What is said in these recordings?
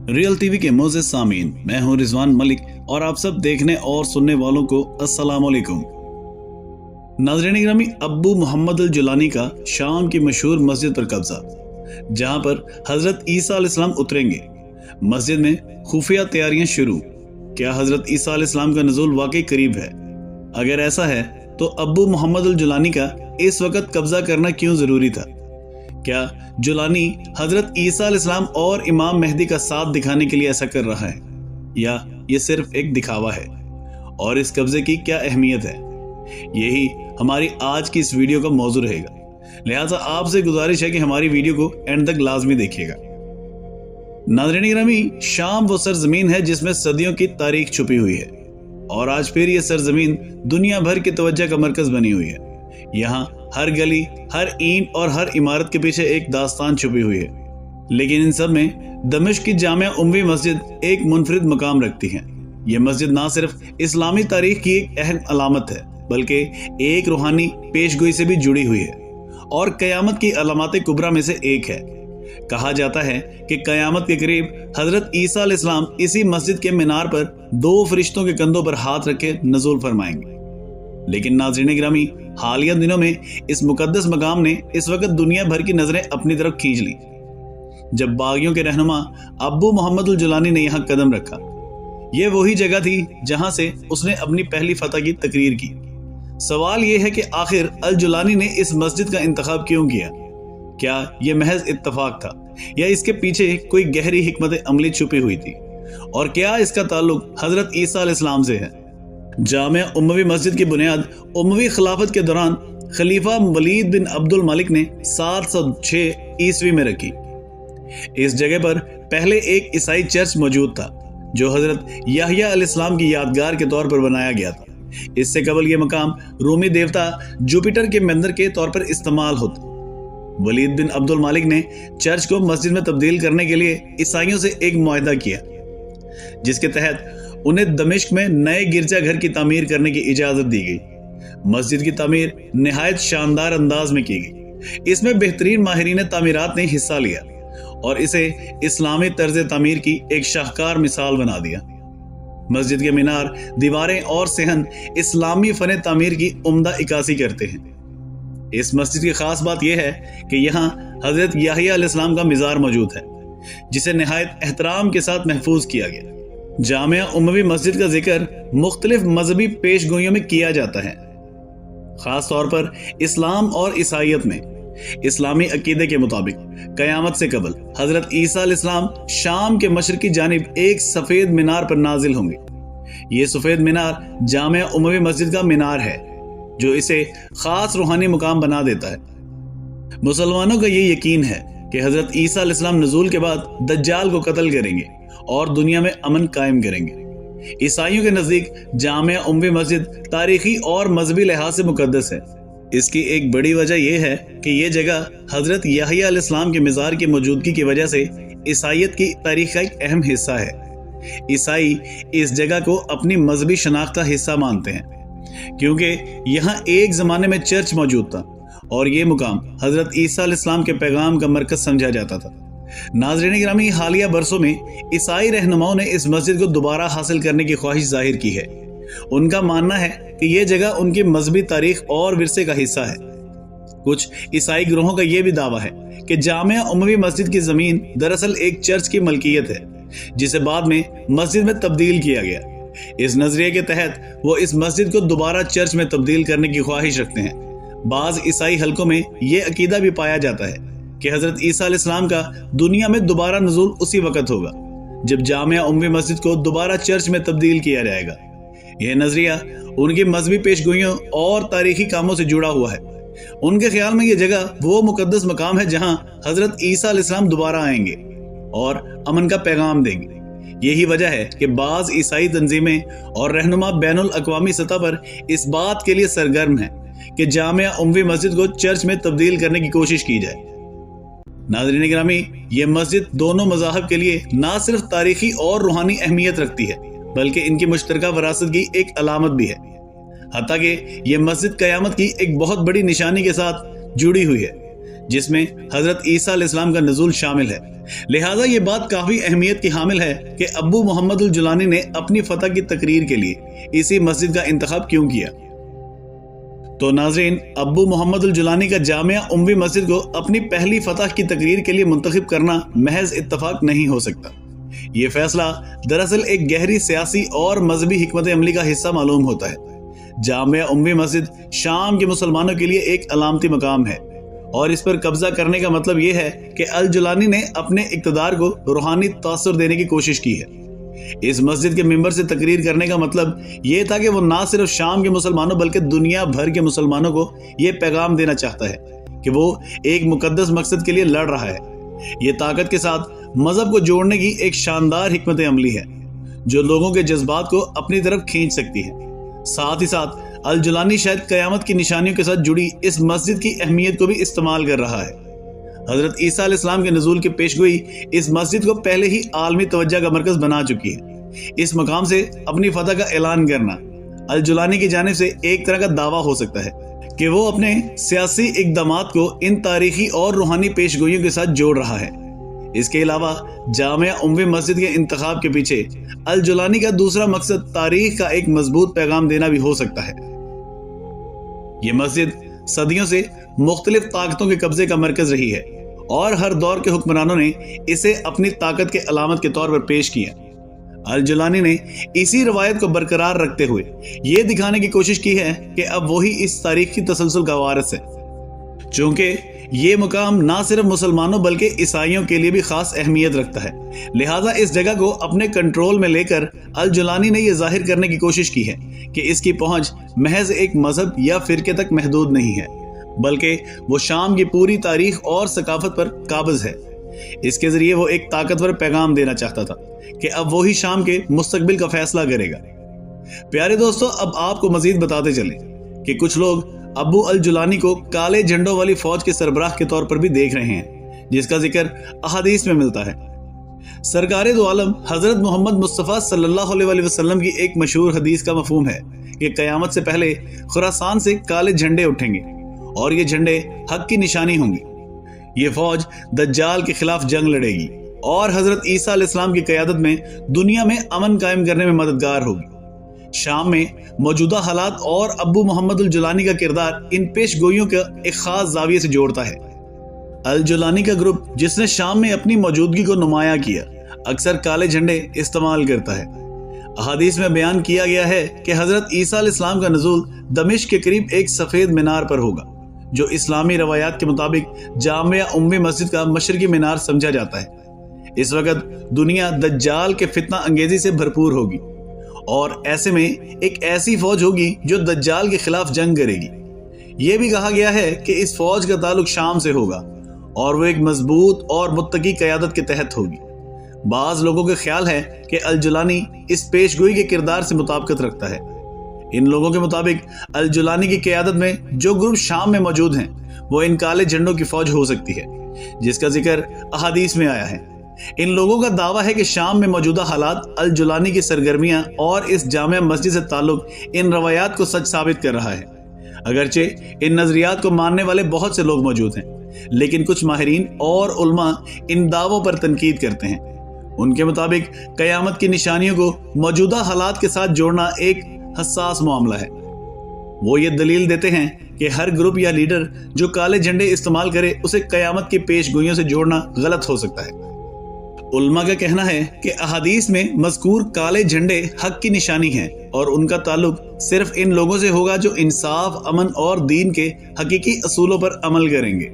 Real TV के मोअज़्ज़िज़ सामीन, मैं हूं रिजवान मलिक और आप सब देखने और सुनने वालों को अस्सलाम वालेकुम। नाज़रीन गिरामी, अब्बू मोहम्मद अल जुलानी का शाम की मशहूर मस्जिद पर कब्जा, जहां पर हजरत ईसा अलैहिस्सलाम उतरेंगे। मस्जिद में खुफिया तैयारियां शुरू। क्या हजरत ईसा अलैहिस्सलाम का नुज़ूल वाकई करीब है? अगर ऐसा है तो अब्बू मोहम्मद अल जुलानी का इस वक्त कब्जा करना क्यों जरूरी था? क्या जुलानी हजरत ईसा अलैहिस्सलाम और इमाम मेहदी का साथ दिखाने के लिए ऐसा कर रहा है, या ये सिर्फ एक दिखावा है? और इस कब्जे की क्या अहमियत है, यही हमारी आज की इस वीडियो का मौजू रहेगा। लिहाजा आपसे गुजारिश है कि हमारी वीडियो को एंड तक लाजमी देखिएगा। नाज़रीन गिरामी, शाम वो सरजमीन है जिसमें सदियों की तारीख छुपी हुई है, और आज फिर ये सरजमीन दुनिया भर की तवज्जो का मरकज बनी हुई है। यहाँ हर गली, हर ईंट और हर इमारत के पीछे एक दास्तान छुपी हुई है, लेकिन इन सब में दमिश्क की जामिया उम्मी मस्जिद एक मुनफरिद मकाम रखती है। ये मस्जिद ना सिर्फ इस्लामी तारीख की एक अहम अलामत है, बल्कि एक रूहानी पेशगोई से भी जुड़ी हुई है और कयामत की अलामत कुबरा में से एक है। कहा जाता है कि कयामत के करीब हजरत ईसा अलैहिस्सलाम इसी मस्जिद के मीनार पर दो फरिश्तों के कंधों पर हाथ रखे नज़ूल फरमाएंगे। लेकिन नाज़रीन गिरामी, हालिया दिनों में इस मुकद्दस मकाम ने इस वक्त दुनिया भर की नजरें अपनी तरफ खींच ली। जब बागियों के रहनुमा अब्बू मोहम्मद अल जुलानी ने यहाँ कदम रखा, ये वही जगह थी जहां से उसने अपनी पहली फतह की तकरीर की। सवाल यह है कि आखिर अल जुलानी ने इस मस्जिद का इंतखाब क्यों किया? क्या यह महज इत्तफाक था, या इसके पीछे कोई गहरी हिकमत अमली छुपी हुई थी? और क्या इसका ताल्लुक हजरत ईसा अलैहिस्सलाम से है? जामिया उम्मवी मस्जिद की बुनियाद उम्मवी खिलाफत के दौरान खलीफा वलीद बिन अब्दुल मलिक ने 706 ईस्वी में रखी। इस जगह पर पहले एक ईसाई चर्च मौजूद था, जो हजरत याहिया अलैहिस्सलाम की यादगार के तौर पर बनाया गया था। इससे कबल यह मकाम रूमी देवता जुपिटर के मंदिर के तौर पर इस्तेमाल होता। वलीद बिन अब्दुल मालिक ने चर्च को मस्जिद में तब्दील करने के लिए ईसाइयों से एक मुआहदा किया, जिसके तहत उन्हें दमिश्क में नए गिरजाघर की तामीर करने की इजाजत दी गई। मस्जिद की तामीर निहायत शानदार अंदाज में की गई। इसमें बेहतरीन माहिरीन तामीरात ने हिस्सा लिया और इसे इस्लामी तर्ज तामीर की एक शाहकार मिसाल बना दिया। मस्जिद के मीनार, दीवारें और सहन इस्लामी फन तामीर की उम्दा इक्कासी करते हैं। इस मस्जिद की खास बात यह है कि यहाँ हजरत याहिया अलैहिस्सलाम का मिज़ार मौजूद है, जिसे निहायत एहतराम के साथ महफूज किया गया। जामिया उम्मवी मस्जिद का जिक्र मुख्तलिफ मजहबी पेशगोइयों में किया जाता है, खास तौर पर इस्लाम और ईसाइयत में। इस्लामी अकीदे के मुताबिक कयामत से कबल हजरत ईसा अलैहिस्सलाम शाम के मशरकी जानिब एक सफेद मीनार पर नाजिल होंगे। ये सफेद मीनार जामिया उम्मवी मस्जिद का मीनार है, जो इसे खास रूहानी मुकाम बना देता है। मुसलमानों का ये यकीन है कि हजरत ईसा अलैहिस्सलाम नज़ूल के बाद दज्जाल को कत्ल करेंगे और दुनिया में अमन कायम करेंगे। ईसाइयों के नजदीक जामिया उम्मी मस्जिद तारीखी और मजहबी लिहाज से मुकद्दस है। इसकी एक बड़ी वजह यह है कि यह जगह हजरत याहिया अलैहिस्सलाम के मज़ार की मौजूदगी की वजह से ईसाइयत की तारीख का एक अहम हिस्सा है। ईसाई इस जगह को अपनी मजहबी शनाख्त का हिस्सा मानते हैं, क्योंकि यहाँ एक जमाने में चर्च मौजूद था और ये मुकाम हजरत ईसा अलैहिस्सलाम के पैगाम का मरकज समझा जाता था। नाज़रीन गिरामी, हालिया बरसों में ईसाई रहनुमाओं ने इस मस्जिद को दोबारा हासिल करने की ख्वाहिश जाहिर की है। उनका मानना है कि यह जगह उनकी मजहबी तारीख और विरसे का हिस्सा है। कुछ ईसाई ग्रोहों का यह भी दावा है कि जामिया उम्मवी मस्जिद की जमीन दरअसल एक चर्च की मलकियत है, जिसे बाद में मस्जिद में तब्दील किया गया। इस नजरिए के तहत वो इस मस्जिद को दोबारा चर्च में तब्दील करने की ख्वाहिश रखते हैं। बाज ईसाई हलकों में यह अकीदा भी पाया जाता है कि हजरत ईसा अलैहिस्सलाम का दुनिया में दोबारा नुज़ूल उसी वक्त होगा जब जामिया उम्मी मस्जिद को दोबारा चर्च में तब्दील किया जाएगा। यह नजरिया उनकी मजहबी पेशगोइयों और तारीखी कामों से जुड़ा हुआ है। उनके ख्याल में यह जगह वो मुकद्दस मकाम है जहां हजरत ईसा अलैहिस्सलाम दोबारा आएंगे और अमन का पैगाम देंगे। यही वजह है कि बाज ईसाई तंजीमें और रहनुमा बैनुल अक़वामी सतह पर इस बात के लिए सरगर्म है कि जामिया उम्मी मस्जिद को चर्च में तब्दील करने की कोशिश की जाए। नाज़रीन गिरामी, ये मस्जिद दोनों मज़ाहब के लिए ना सिर्फ तारीखी और रूहानी अहमियत रखती है, बल्कि इनकी मुश्तरका विरासत की एक अलामत भी है। हत्ता कि ये मस्जिद क़यामत की एक बहुत बड़ी निशानी के साथ जुड़ी हुई है, जिसमें हजरत ईसा अलैहिस्सलाम का नुज़ूल शामिल है। लिहाजा ये बात काफी अहमियत की हामिल है कि अब्बू मोहम्मद अल जुलानी ने अपनी फतह की तकरीर के लिए इसी मस्जिद का इंतखाब क्यों किया। तो नाज़रीन, अब्बू मोहम्मद अल जुलानी का जामिया उम्वी मस्जिद को अपनी पहली फतह की तकरीर के लिए मुंतखब करना महज इत्तफाक नहीं हो सकता। ये फैसला दरअसल एक गहरी सियासी और मजहबी हिकमत अमली का हिस्सा मालूम होता है। जामिया उम्वी मस्जिद शाम के मुसलमानों के लिए एक अलामती मकाम है और इस पर कब्जा करने का मतलब यह है कि अल जुलानी ने अपने इक़्तिदार को रूहानी तासुर देने की कोशिश की है। इस मस्जिद के मिंबर से तकरीर करने का मतलब यह था कि वो ना सिर्फ शाम के मुसलमानों बल्कि दुनिया भर के मुसलमानों को यह पैगाम देना चाहता है कि वो एक मुकद्दस मकसद के लिए लड़ रहा है। ये ताकत के साथ मजहब को जोड़ने की एक शानदार हिकमत अमली है जो लोगों के जज्बात को अपनी तरफ खींच सकती है। साथ ही साथ अल जुलानी शायद कयामत की निशानियों के साथ जुड़ी इस मस्जिद की अहमियत को भी इस्तेमाल कर रहा है। हजरत ईसा अलैहिस्सलाम के नुज़ूल की पेशगोई इस मस्जिद को पहले ही आलमी तवज्जो का मरकज बना चुकी है। इस मकाम से अपनी फतह का ऐलान करना अल जुलानी की जानिब से एक तरह का दावा हो सकता है कि वो अपने सियासी इक़दामात को इन तारीखी और रूहानी पेशगोइयों के साथ जोड़ रहा है। इसके अलावा जामिया उम्वी मस्जिद के इंतखाब के पीछे अल जुलानी का दूसरा मकसद तारीख का एक मजबूत पैगाम देना भी हो सकता है। ये मस्जिद सदियों से मुख्तलिफ ताकतों के कब्जे का मरकज रही है और हर दौर के हुक्मरानों ने इसे अपनी ताकत के अलामत के तौर पर पेश किया। अल जुलानी ने इसी रवायत को बरकरार रखते हुए ये दिखाने की कोशिश की है कि अब वही इस तारीख की तसलसल का वारिस है। चूंकि ये मुकाम ना सिर्फ मुसलमानों बल्कि ईसाइयों के लिए भी खास अहमियत रखता है, लिहाजा इस जगह को अपने कंट्रोल में लेकर अल जुलानी ने यह जाहिर करने की कोशिश की है कि इसकी पहुंच महज एक मजहब या फिरके तक महदूद नहीं है, बल्कि वो शाम की पूरी तारीख और सकाफत पर काबिज है। इसके जरिए वो एक ताकतवर पैगाम देना चाहता था कि अब वही शाम के मुस्तकबिल का फैसला करेगा। प्यारे दोस्तों, अब आपको मजीद बताते चले कि कुछ लोग अब्बू अल जुलानी को काले झंडों वाली फौज के सरबराह के तौर पर भी देख रहे हैं, जिसका जिक्र अहादीस में मिलता है। सरकारे दो आलम हजरत मोहम्मद मुस्तफ़ा सल्लल्लाहु अलैहि वसल्लम की एक मशहूर हदीस का मफहूम है कि क़यामत से पहले खुरासान से काले झंडे उठेंगे और ये झंडे हक की निशानी होंगी। ये फौज दज्जाल के खिलाफ जंग लड़ेगी और हजरत ईसा अलैहिस्सलाम की क़यादत में दुनिया में अमन कायम करने में मददगार होगी। शाम में मौजूदा हालात और अब्बू मोहम्मद अल जुलानी का किरदार इन पेशगोइयों का एक खास जाविये से जोड़ता है। अल जुलानी का ग्रुप, जिसने शाम में अपनी मौजूदगी को नुमाया किया, अक्सर काले झंडे इस्तेमाल करता है। अहादीस में बयान किया गया है कि हजरत ईसा अलैहिस्सलाम का नुज़ूल दमिश्क के करीब एक सफेद मीनार पर होगा, जो इस्लामी रवायात के मुताबिक जामिया उम्मी मस्जिद का मशरकी मीनार समझा जाता है। इस वक्त दुनिया दज्जाल के फितना अंगेजी से भरपूर होगी और ऐसे में एक ऐसी फौज होगी जो दज्जाल के खिलाफ जंग करेगी। यह भी कहा गया है कि इस फौज का ताल्लुक शाम से होगा और वो एक मजबूत और मुत्तकी क़यादत के तहत होगी। बाज़ लोगों का ख्याल है कि अल जुलानी इस पेशगोई के किरदार से मुताबिकत रखता है। इन लोगों के मुताबिक अल जुलानी की क़यादत में जो ग्रुप शाम में मौजूद हैं वो इन काले झंडों की फौज हो सकती है, जिसका जिक्र अहादीस में आया है। इन लोगों का दावा है कि शाम में मौजूदा हालात अल जुलानी की सरगर्मियां और इस जामिया मस्जिद से ताल्लुक इन रवायात को सच साबित कर रहा है। अगरचे इन नजरियात को मानने वाले बहुत से लोग मौजूद हैं, लेकिन कुछ माहिरीन और उलमा इन दावों पर तनकीद करते हैं। उनके मुताबिक कयामत की निशानियों को मौजूदा हालात के साथ जोड़ना एक हसास मामला है। वो ये दलील देते हैं कि हर ग्रुप या लीडर जो काले झंडे इस्तेमाल करे उसे कयामत की पेशगोइयों से जोड़ना गलत हो सकता है। उल्मा का कहना है कि अहादीस में मज़कूर काले झंडे हक की निशानी हैं और उनका ताल्लुक सिर्फ इन लोगों से होगा जो इंसाफ, अमन और दीन के हकीकी असूलों पर अमल करेंगे।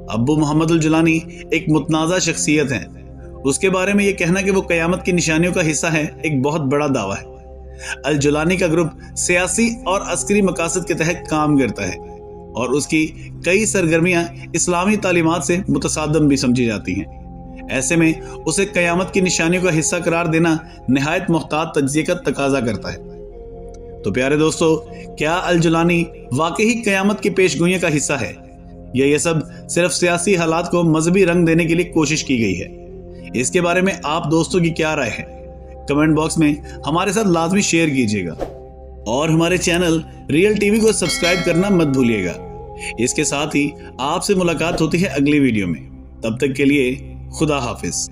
अब्बू मोहम्मद अल जुलानी एक मुतनाज़ा शख्सियत हैं। उसके बारे में यह कहना कि वो क़यामत की निशानियों का हिस्सा है एक बहुत बड़ा दावा है। अल जुलानी का ग्रुप सियासी और अस्करी मकासद के तहत काम करता है और उसकी कई सरगर्मियां इस्लामी तालीमात से मुतसादम भी समझी जाती हैं। ऐसे में उसे कयामत की निशानियों का हिस्सा करार देना निहायत मुख्तात तज्ज़िये का तकाजा करता है। तो प्यारे दोस्तों, क्या अल जुलानी वाकई कयामत की पेशगोइयों का हिस्सा है या ये सब सिर्फ सियासी हालात को मजहबी रंग देने के लिए कोशिश की गई है? इसके बारे में आप दोस्तों की क्या राय है? कमेंट बॉक्स में हमारे साथ लाजमी शेयर कीजिएगा और हमारे चैनल रियल टीवी को सब्सक्राइब करना मत भूलिएगा। اس کے ساتھ ہی آپ سے ملاقات ہوتی ہے اگلی ویڈیو میں. تب تک کے لیے خدا حافظ.